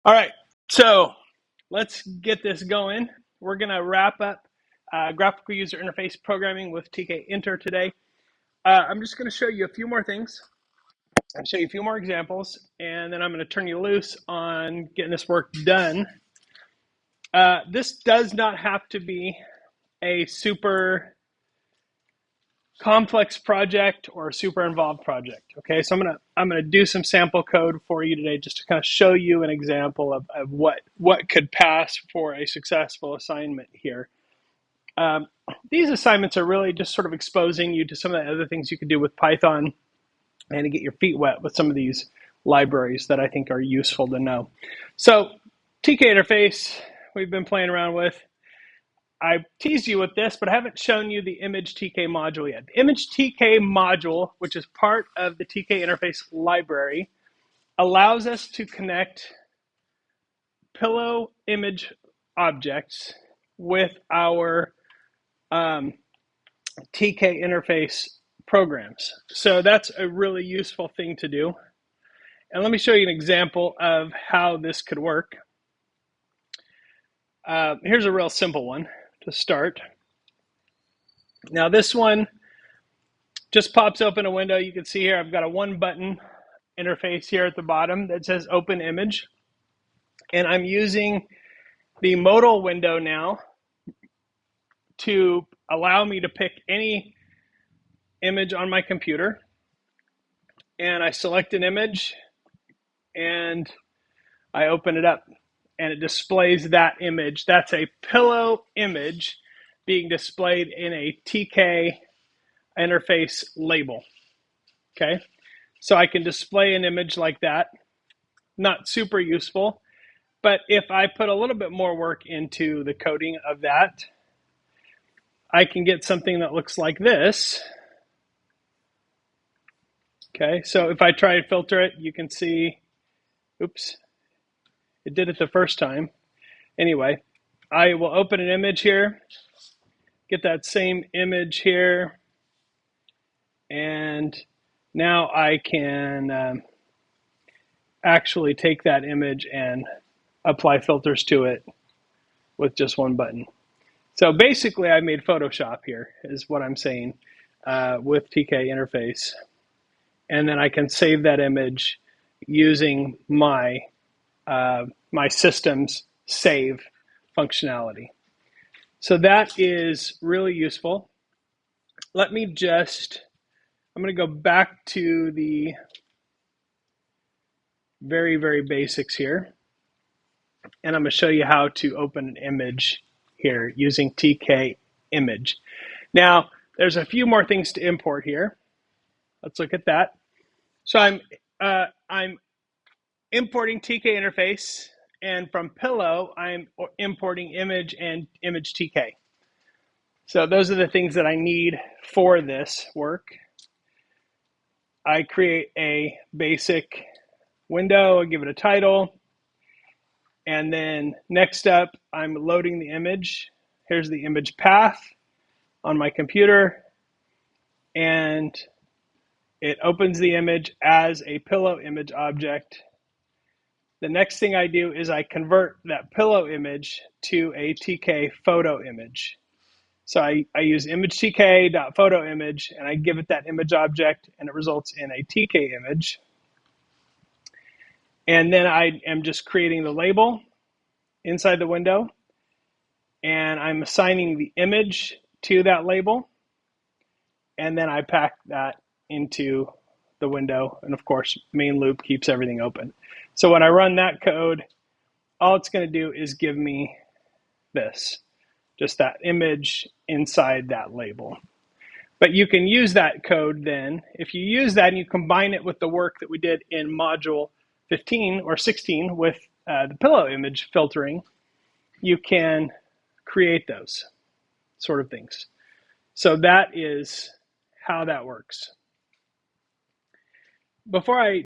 All right, so let's get this going. We're going to wrap up graphical user interface programming with TKInter today. I'm just going to show you a few more things. I'll show you a few more examples, and then I'm going to turn you loose on getting this work done. This does not have to be a super complex project or a super involved project. Okay, so I'm gonna do some sample code for you today just to kind of show you an example of what could pass for a successful assignment here. These assignments are really just sort of exposing you to some of the other things you can do with Python and to get your feet wet with some of these libraries that I think are useful to know. So TK interface we've been playing around with. I teased you with this, but I haven't shown you the image TK module yet. The image TK module, which is part of the TK interface library, allows us to connect pillow image objects with our TK interface programs. So that's a really useful thing to do. And let me show you an example of how this could work. Here's a real simple one to start. Now this one just pops open a window. You can see here I've got a one button interface here at the bottom that says open image. And I'm using the modal window now to allow me to pick any image on my computer. And I select an image and I open it up and it displays that image. That's a pillow image being displayed in a TK interface label. Okay, so I can display an image like that. Not super useful, but if I put a little bit more work into the coding of that, I can get something that looks like this. Okay, so if I try to filter it, you can see, oops, it did it the first time. Anyway, I will open an image here, get that same image here, and now I can actually take that image and apply filters to it with just one button. So basically, I made Photoshop here, is what I'm saying, with TK interface. And then I can save that image using my my system's save functionality. So that is really useful. Let me just, I'm going to go back to the very, very basics here. And I'm going to show you how to open an image here using TK image. Now, there's a few more things to import here. Let's look at that. So I'm importing TK interface, and from Pillow, I'm importing image and image TK. So those are the things that I need for this work. I create a basic window, I give it a title, and then next up, I'm loading the image. Here's the image path on my computer, and it opens the image as a pillow image object. The next thing I do is I convert that pillow image to a TK photo image. So I use image TK.photo image and I give it that image object and it results in a TK image. And then I am just creating the label inside the window and I'm assigning the image to that label. And then I pack that into the window. And of course, main loop keeps everything open. So when I run that code, all it's going to do is give me this, just that image inside that label. But you can use that code then. If you use that and you combine it with the work that we did in module 15 or 16 with the pillow image filtering, you can create those sort of things. So that is how that works. Before I